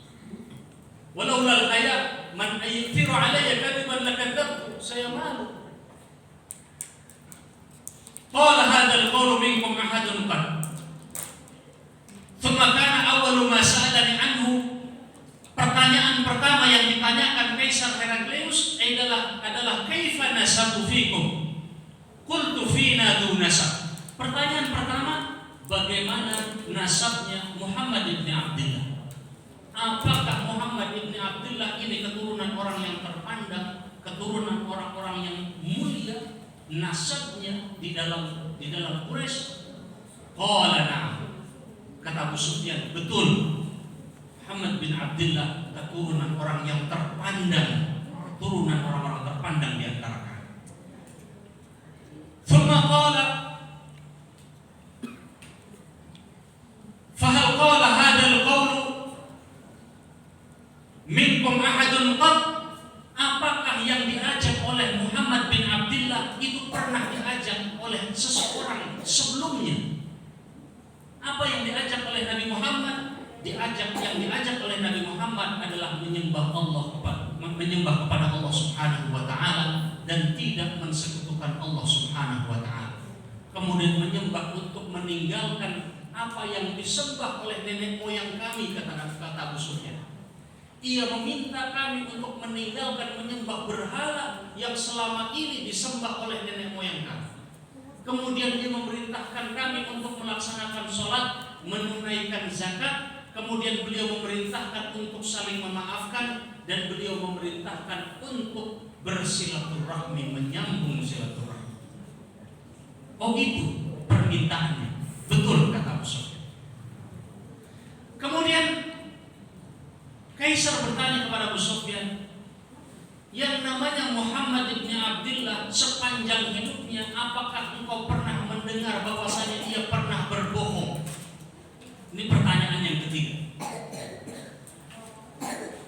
Walau lal haya man ayyiru alayya kadiban lakadzabtu, saya malu. Qala hadzal qawlu minkum ahadun qad. Thumma kana awwalu ma sa'alani anhu. Pertanyaan pertama yang ditanyakan Kaisar Heraklius adalah kaifa nasabu fikum? Qultu fina du nasab. Pertanyaan pertama, bagaimana nasabnya Muhammad bin Abdullah? Apakah Muhammad bin Abdullah ini keturunan orang yang terpandang, keturunan orang-orang yang mulia, nasabnya di dalam Quraisy? Qala na'am. Kata Abu Sufyan, betul. Muhammad bin Abdullah keturunan orang yang terpandang, keturunan orang-orang terpandang di antara kami. Thumma qala fahal qala hadzal qawlu minkum ahadun qad? Apakah yang diajak oleh Muhammad bin Abdullah itu pernah diajak oleh seseorang sebelumnya? Apa yang diajak oleh Nabi Muhammad? Yang diajak oleh Nabi Muhammad adalah menyembah kepada Allah Subhanahu wa taala dan tidak mensekutukan Allah Subhanahu wa taala. Kemudian menyembah untuk meninggalkan apa yang disembah oleh nenek moyang kami, kata Abu Sufyan. Ia meminta kami untuk meninggalkan menyembah berhala yang selama ini disembah oleh nenek moyang kami. Kemudian dia memerintahkan kami untuk melaksanakan sholat, menunaikan zakat. Kemudian beliau memerintahkan untuk saling memaafkan, dan beliau memerintahkan untuk bersilaturahmi, menyambung silaturahmi. Oh itu permintaannya. Betul, kata Abu Sufyan. Kemudian Kaisar bertanya kepada Abu Sufyan, yang namanya Muhammad bin Abdullah sepanjang hidupnya, apakah engkau pernah mendengar bahwasanya dia pernah berbohong? Ini pertanyaan yang ketiga.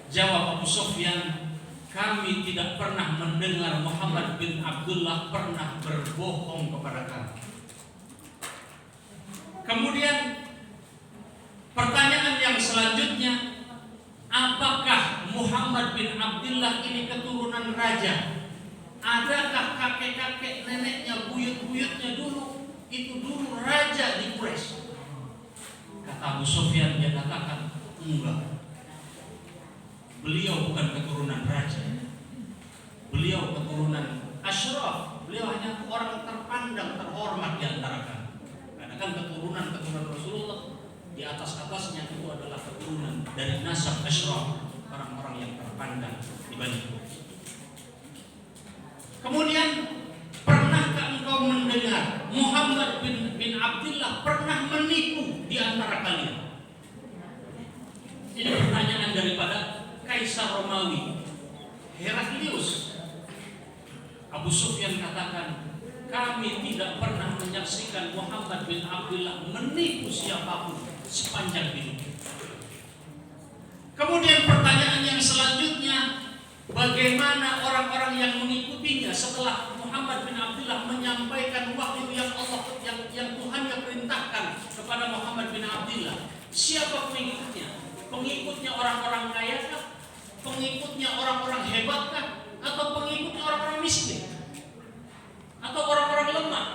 Jawab Abu Sufyan, kami tidak pernah mendengar Muhammad bin Abdullah pernah berbohong kepada kami. Kemudian pertanyaan yang selanjutnya, apakah Muhammad bin Abdullah ini keturunan raja? Adakah kakek-kakek neneknya, buyut-buyutnya dulu itu dulu raja di Quraisy? Kata Abu Sufyan, dia katakan enggak. Beliau bukan keturunan raja. Beliau keturunan asyraf. Beliau hanya orang terpandang, terhormat di antara kami. Karena kan keturunan Rasulullah Di atas-atasnya itu adalah keturunan dari nasab asyraf, orang-orang yang terpandang di Bani Quraisy. Kemudian, pernahkah engkau mendengar Muhammad bin Abdullah pernah menipu di antara kalian? Ini pertanyaan daripada Kaisar Romawi Heraklius. Abu Sufyan katakan, kami tidak pernah menyaksikan Muhammad bin Abdullah menipu siapapun sepanjang hidup. Kemudian pertanyaan yang selanjutnya, bagaimana orang-orang yang mengikutinya setelah Muhammad bin Abdullah menyampaikan wahyu yang Tuhannya perintahkan kepada Muhammad bin Abdullah? Siapa pengikutnya? Pengikutnya orang-orang kaya kah? Pengikutnya orang-orang hebat kah? Atau pengikutnya orang-orang miskin? Atau orang-orang lemah?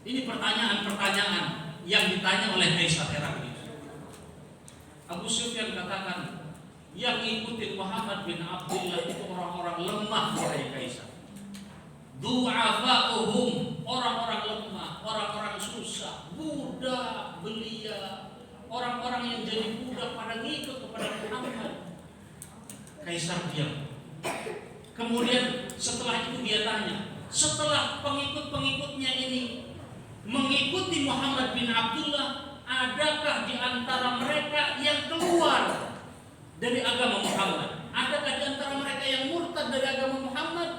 Ini pertanyaan-pertanyaan yang ditanya oleh Kaisar Heraklius. Abu Sufyan katakan, yang ikutin Muhammad bin Abdullah itu orang-orang lemah wahai Kaisar. Du'afa'uhum, orang-orang lemah, orang-orang susah, budak, belia, orang-orang yang jadi budak pada ngikut kepada Muhammad. Kaisar diam. Kemudian setelah itu dia tanya, setelah pengikut-pengikutnya ini mengikuti Muhammad bin Abdullah, adakah di antara mereka yang keluar dari agama Muhammad? Adakah di antara mereka yang murtad dari agama Muhammad?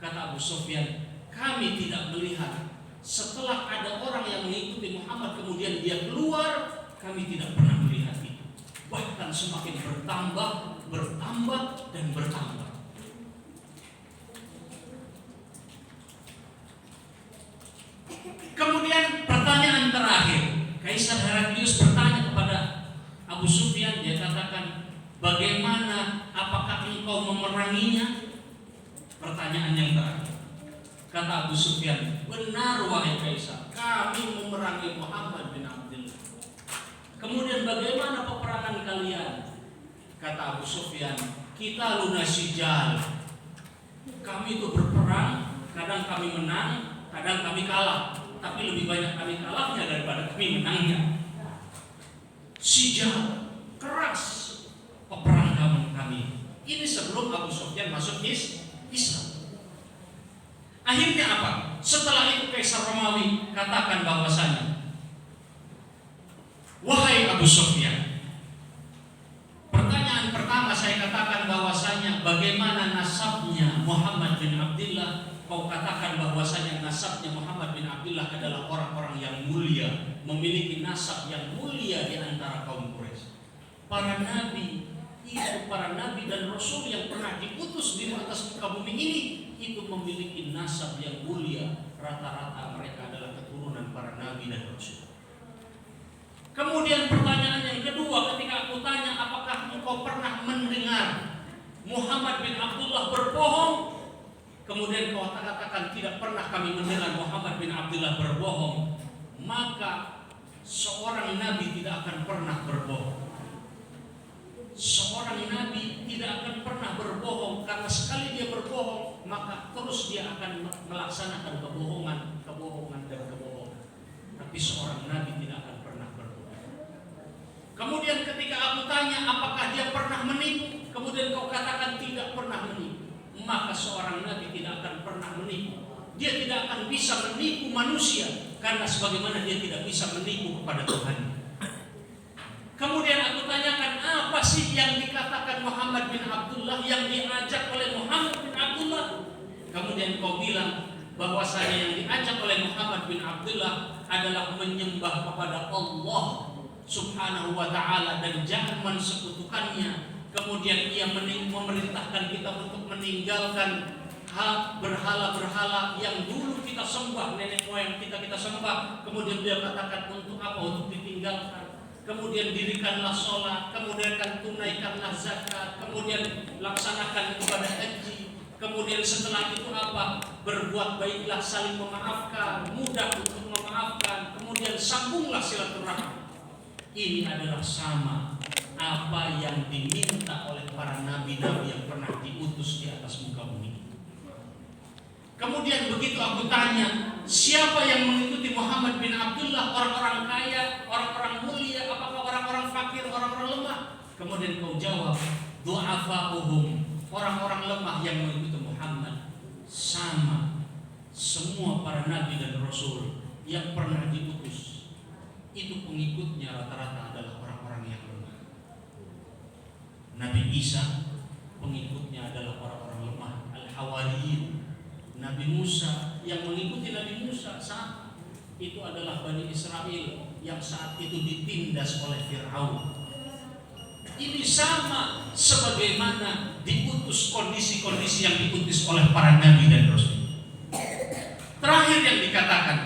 Kata Abu Sufyan, kami tidak melihat. Setelah ada orang yang mengikuti Muhammad kemudian dia keluar, kami tidak pernah melihat itu. Bahkan semakin bertambah, dan bertambah. Kemudian pertanyaan terakhir, Kaisar Heraklius bertanya kepada Abu Sufyan, dia katakan, bagaimana, apakah engkau memeranginya? Pertanyaan yang terakhir. Kata Abu Sufyan, benar wahai Kaisar, kami memerangi Muhammad bin Abdullah. Kemudian bagaimana peperangan kalian? Kata Abu Sufyan, kita lunasijal. Kami itu berperang, kadang kami menang, kadang kami kalah. Tapi lebih banyak kami kalahnya daripada kami menangnya. Sijal, keras peperangan kami. Ini sebelum Abu Sufyan masuk Islam. Akhirnya apa? Setelah itu Kaisar Romawi katakan bahwasanya, wahai Abu Sufyan, pertanyaan pertama saya katakan bahwasanya bagaimana nasabnya Muhammad bin Abdullah. Kau katakan bahwasanya nasabnya Muhammad bin Abdullah adalah orang-orang yang mulia, memiliki nasab yang mulia di antara kaum Quraisy. Para nabi dan rasul yang pernah diutus di atas muka bumi ini itu memiliki nasab yang mulia. Rata-rata mereka adalah keturunan para nabi dan rasul. Kemudian pertanyaan yang kedua, ketika aku tanya apakah engkau pernah mendengar Muhammad bin Abdullah berbohong, kemudian kau katakan tidak pernah kami mendengar Muhammad bin Abdullah berbohong, maka seorang nabi tidak akan pernah berbohong. Seorang nabi tidak akan pernah berbohong, karena sekali dia berbohong maka terus dia akan melaksanakan kebohongan. Tapi seorang nabi tidak akan pernah berbohong. Kemudian ketika aku tanya apakah dia pernah menipu, kemudian kau katakan tidak pernah menipu, maka seorang nabi tidak akan pernah menipu. Dia tidak akan bisa menipu manusia, karena sebagaimana dia tidak bisa menipu kepada Tuhan. Kemudian aku tanyakan, apa sih yang dikatakan Muhammad bin Abdullah, yang diajak oleh Muhammad bin Abdullah? Kemudian kau bilang bahwasanya yang diajak oleh Muhammad bin Abdullah adalah menyembah kepada Allah Subhanahu wa ta'ala dan jangan mensekutukannya. Kemudian ia memerintahkan kita untuk meninggalkan berhala-berhala yang dulu kita sembah, nenek moyang kita sembah. Kemudian dia katakan untuk apa? Untuk ditinggalkan. Kemudian dirikanlah sholat, kemudian tunaikanlah zakat, kemudian laksanakan ibadah haji. Kemudian setelah itu apa? Berbuat baiklah, saling memaafkan, mudah untuk memaafkan. Kemudian sambunglah silaturahmi. Ini adalah sama apa yang diminta oleh para nabi-nabi yang pernah diutus di atas muka bumi. Kemudian begitu aku tanya, siapa yang mengikuti Muhammad bin Abdullah? Orang-orang kaya, orang-orang mulia, apakah orang-orang fakir, orang-orang lemah? Kemudian kau jawab, du'afa'uhum, orang-orang lemah yang mengikuti Muhammad. Sama semua para nabi dan rasul yang pernah diutus, itu pengikutnya rata-rata adalah orang-orang yang lemah. Nabi Isa pengikutnya adalah orang-orang lemah, al-hawariyin. Nabi Musa yang mengikuti Nabi Musa saat itu adalah Bani Israel yang saat itu ditindas oleh Fir'aun. Ini sama sebagaimana diutus kondisi-kondisi yang diutus oleh para nabi dan rasul. Terakhir yang dikatakan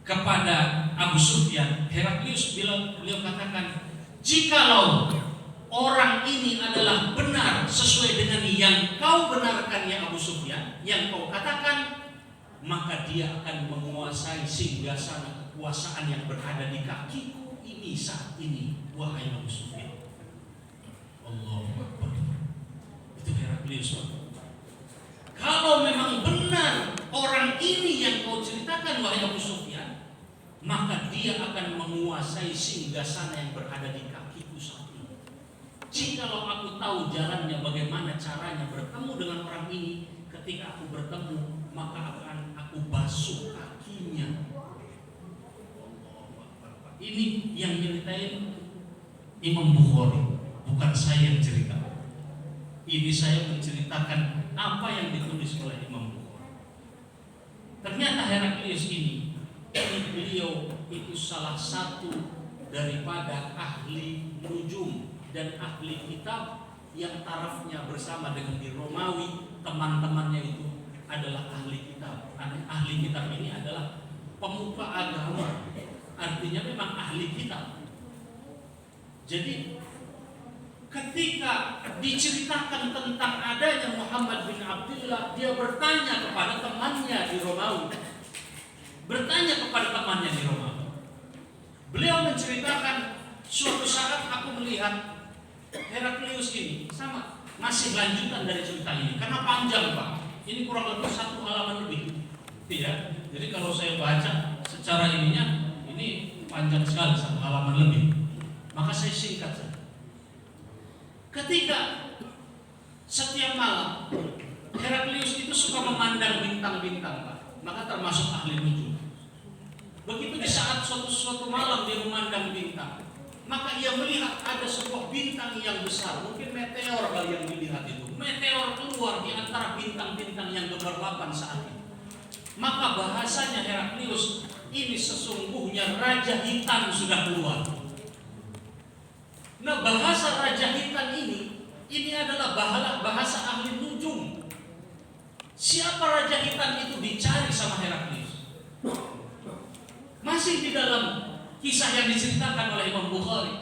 kepada Abu Sufyan, Heraklius beliau katakan, jikalau orang ini adalah benar sesuai dengan yang kau benarkan ya Abu Sufyan, yang kau katakan, maka dia akan menguasai singgasana kekuasaan yang berada di kakiku ini saat ini, wahai Abu Sufyan. Allahu Akbar. Itu Heraklius. Kalau memang benar orang ini yang kau ceritakan wahai Abu Sufyan, maka dia akan menguasai singgasana yang berada di kakiku saat ini. Jikalau aku tahu jalannya, bagaimana caranya bertemu dengan orang ini, ketika aku bertemu maka akan aku basuh kakinya. Ini yang nyeritain Imam Bukhari, bukan saya yang cerita. Ini saya menceritakan apa yang ditulis oleh Imam Bukhari. Ternyata Heraklius ini beliau itu salah satu daripada ahli nujum dan ahli kitab yang tarafnya bersama dengan di Romawi. Teman-temannya itu adalah ahli kitab. Ahli kitab ini adalah pemuka agama, artinya memang ahli kitab. Jadi ketika diceritakan tentang adanya Muhammad bin Abdullah, dia bertanya kepada temannya di Romawi. Beliau menceritakan, suatu saat aku melihat Heraklius ini sama, masih lanjutan dari cerita ini karena panjang Pak. Ini kurang lebih 1 halaman lebih. Ya. Jadi kalau saya baca secara ininya, ini panjang sekali 1 halaman lebih. Maka saya singkat saja. Ketika setiap malam Heraklius itu suka memandang bintang-bintang Pak, maka termasuk ahli nujum. Begitu di saat suatu malam dia memandang bintang, maka ia melihat ada sebuah bintang yang besar, mungkin meteor kali yang dilihat itu. Meteor keluar di antara bintang-bintang yang gemerlapan saat itu. Maka bahasanya Heraklius, ini sesungguhnya Raja Hitam sudah keluar. Nah, bahasa Raja Hitam ini adalah bahasa ahli nujum. Siapa Raja Hitam itu dicari sama Heraklius. Masih di dalam kisah yang diceritakan oleh Imam Bukhari,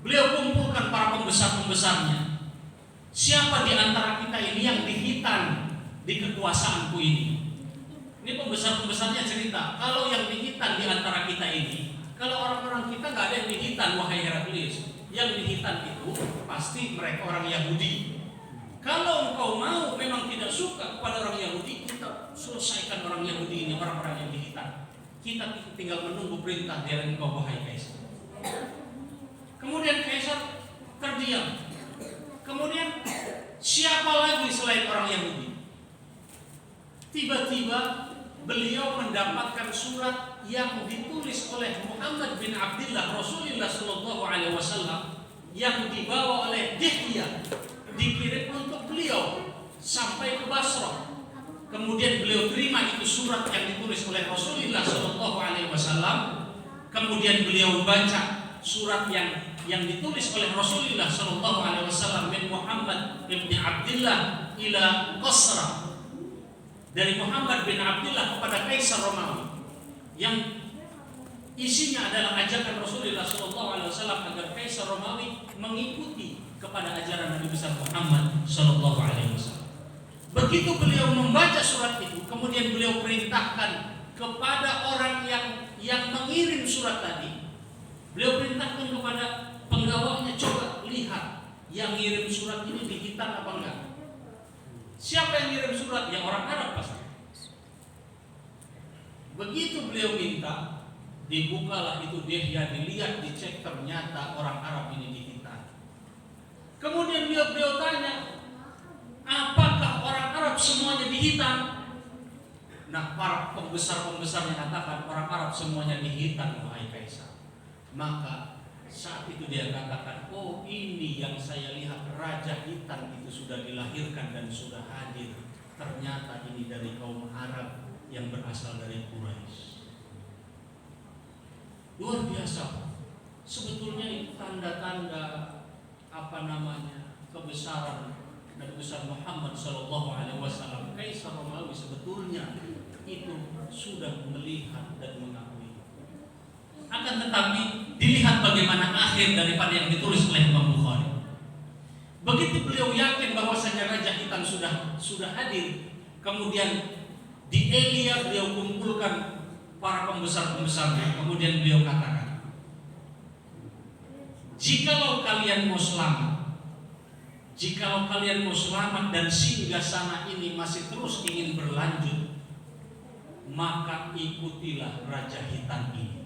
beliau kumpulkan para pembesar-pembesarnya. Siapa di antara kita ini yang dihitan di kekuasaanku ini? Ini pembesar-pembesarnya cerita, kalau yang dihitan di antara kita ini, kalau orang-orang kita nggak ada yang dihitan, wahai Heraklius. Yang dihitan itu pasti mereka orang Yahudi. Kalau engkau mau memang tidak suka kepada orang Yahudi, kita selesaikan orang Yahudi ini, orang-orang yang dihitan. Kita tinggal menunggu perintah dari engkau, wahai Kaisar. Kemudian Kaisar terdiam. Kemudian siapa lagi selain orang Yahudi? Tiba-tiba beliau mendapatkan surat yang ditulis oleh Muhammad bin Abdullah Rasulullah Sallallahu Alaihi Wasallam yang dibawa oleh Dihyah, dikirim untuk beliau sampai ke Basrah. Kemudian beliau terima itu surat yang ditulis oleh Rasulullah Sallallahu Alaihi Wasallam. Kemudian beliau baca surat yang ditulis oleh Rasulullah Sallallahu Alaihi Wasallam min Muhammad bin Abdullah ila Qasra, dari Muhammad bin Abdullah kepada Kaisar Romawi, yang isinya adalah ajakan Rasulullah SAW agar Kaisar Romawi mengikuti kepada ajaran Nabi besar Muhammad SAW. Begitu beliau membaca surat itu, kemudian beliau perintahkan kepada orang yang mengirim surat tadi. Beliau perintahkan kepada penggawanya, coba lihat yang ngirim surat ini dihitan apa enggak. Siapa yang ngirim surat? Ya orang Arab pasti. Begitu beliau minta, dibukalah itu dia dilihat, dicek, ternyata orang Arab ini dihitan. Kemudian beliau tanya, apakah orang Arab semuanya dihitan? Nah, para pembesar-pembesar yang katakan orang Arab semuanya dihitan, wahai Kaisar. Maka saat itu dia katakan, oh ini yang saya lihat, Raja Hitam itu sudah dilahirkan dan sudah hadir. Ternyata ini dari kaum Arab yang berasal dari Quraisy. Luar biasa. Sebetulnya itu tanda-tanda kebesaran dan besar Muhammad Sallallahu Alaihi Wasallam. Kaisar Romawi sebetulnya itu sudah melihat dan mengakui. Akan tetapi dilihat bagaimana akhir daripada yang ditulis oleh Imam Bukhari. Begitu beliau yakin bahwasanya Raja Hitam sudah hadir, kemudian di Elia beliau kumpulkan para pembesar-pembesarnya. Kemudian beliau katakan, jikalau kalian mau selamat dan singgasana ini masih terus ingin berlanjut, maka ikutilah Raja Hitam ini.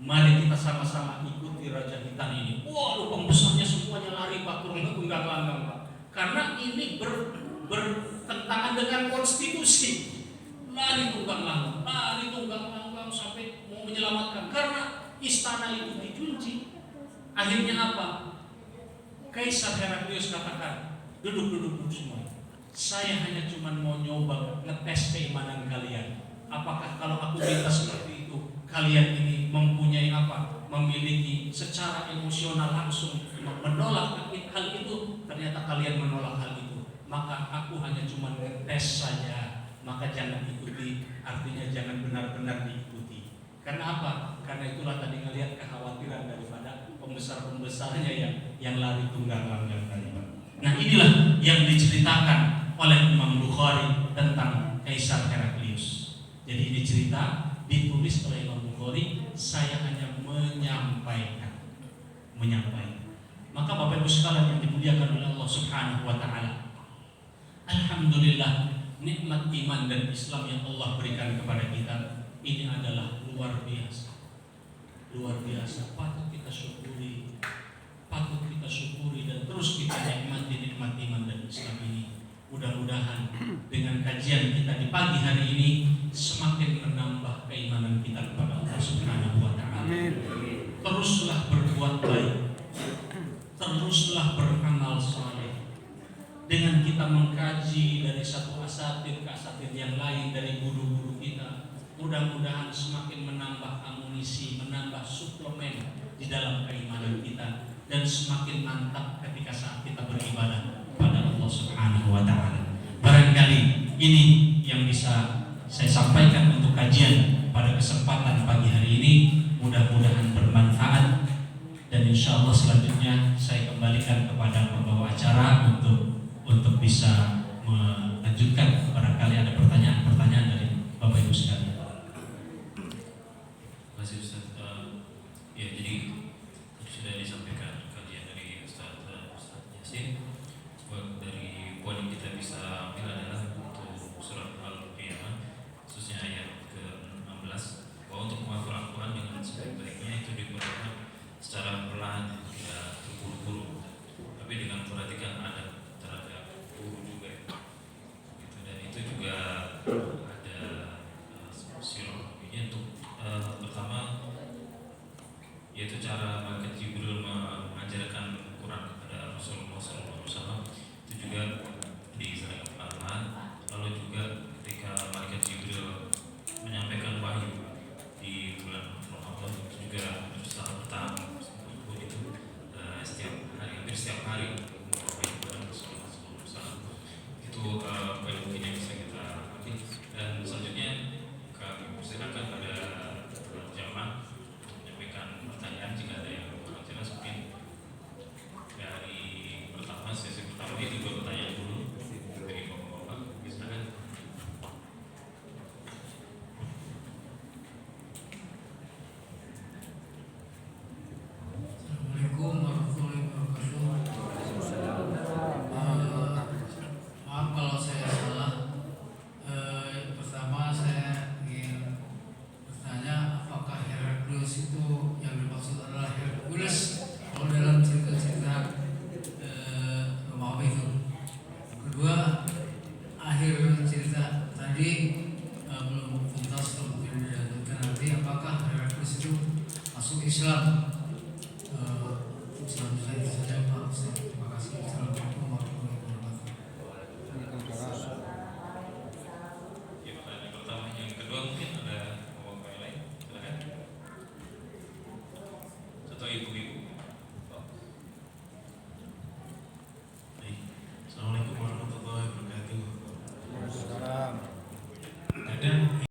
Mari kita sama-sama ikuti Raja Hitam ini. Waduh, pembesarnya semuanya lari Pak, turun tunggang langgang Pak. Karena ini bertentangan dengan konstitusi. Lari tunggang langgang sampai mau menyelamatkan. Karena istana itu dikunci. Akhirnya apa? Kaisar Heraklius katakan, duduk semua. Saya hanya cuma mau nyoba ngetes keimanan kalian. Apakah kalau aku minta seperti itu, kalian ini mempunyai memiliki secara emosional langsung menolak hal itu? Ternyata kalian menolak hal itu. Maka aku hanya cuma ngetes saja. Maka jangan ikuti, artinya jangan benar-benar diikuti. Karena apa? Karena itulah tadi ngelihat kekhawatiran daripada pembesar-pembesarnya yang lari tunggang langgang tadi. Nah, inilah yang diceritakan oleh Imam Bukhari tentang Kaisar Heraklius. Jadi ini cerita ditulis oleh Imam Bukhari, saya hanya menyampaikan. Maka Bapak Ibu sekalian yang dimuliakan oleh Allah Subhanahu wa taala, alhamdulillah, nikmat iman dan Islam yang Allah berikan kepada kita ini adalah luar biasa. Patut kita syukuri dan terus kita nikmati nikmat iman dan Islam ini. Mudah-mudahan dengan kajian kita di pagi hari ini semakin menambah keimanan kita kepada Allah Subhanahu wa taala. Teruslah berbuat baik. Teruslah beramal saleh. Dengan kita mengkaji dari satu asatir ke asatir yang lain, dari guru-guru kita, mudah-mudahan semakin menambah amunisi, menambah suplemen di dalam keimanan kita, dan semakin mantap ketika saat kita beribadah pada Allah Subhanahu wa taala. Barangkali ini yang bisa saya sampaikan untuk kajian pada kesempatan pagi hari ini. Mudah-mudahan bermanfaat, dan insya Allah selanjutnya saya kembalikan kepada pembawa acara untuk bisa melanjutkan. Barangkali ada pertanyaan dari Bapak Ibu sekalian. Masih Ustaz, ya jadi sudah disampaikan kajian dari Ustaz Yasin. Dari poin yang kita bisa ambil adalah untuk surat Al-Qiyamah, khususnya ayat ke-16, bahwa untuk menghafal Al-Quran dengan sebaik-baiknya itu diperlukan secara perlahan, tidak terburu-buru, tapi dengan perhatikan adab terhadap guru juga, gitu. Dan itu juga ada siloginya untuk pertama, yaitu cara malaikat Jibril mengajarkan Quran kepada Rasulullah SAW, itu juga diizinkan perlahan. Lalu juga ketika malaikat Jibril menyampaikan wahyu di bulan Ramadan, itu juga bertahap itu setiap hari, hampir setiap hari Islam. Islam saya saja Pak Ustaz. Terima kasih. Assalamualaikum warahmatullahi wabarakatuh. Ya, pertanyaan yang pertama, yang kedua mungkin ada ngomong yang lain, silakan. Atau ibu-ibu.